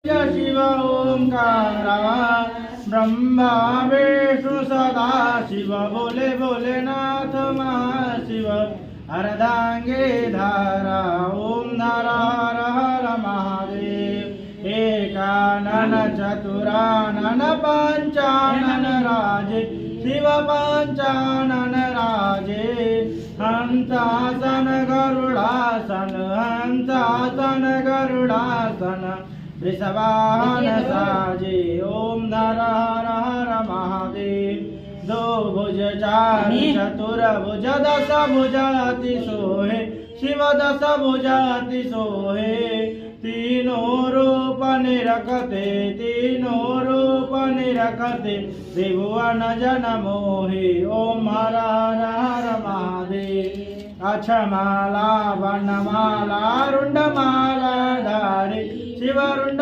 शिव ओंकारा ब्रह्मा विष्णु सदा शिव बोले भोलेनाथ महाशिव अर्धांगे धारा ओम नर हर हर महादेव एकानन चतुरानन पंचानन राजे शिव पंचानन राजे हंसासन गरुडासन हंसासन गरुडासन वृषभान साजे ओम नर हर हर महादेव दो भुज चार चतुर भुज दस भुज अति सोहे शिव दस भुज अति सोहे तीनों रूप निरखते त्रिभुवन जन मोहे ओम हर हर हर महादेव अक्षमाला वर्णमाला रुंडमाला धारे शिव रुंड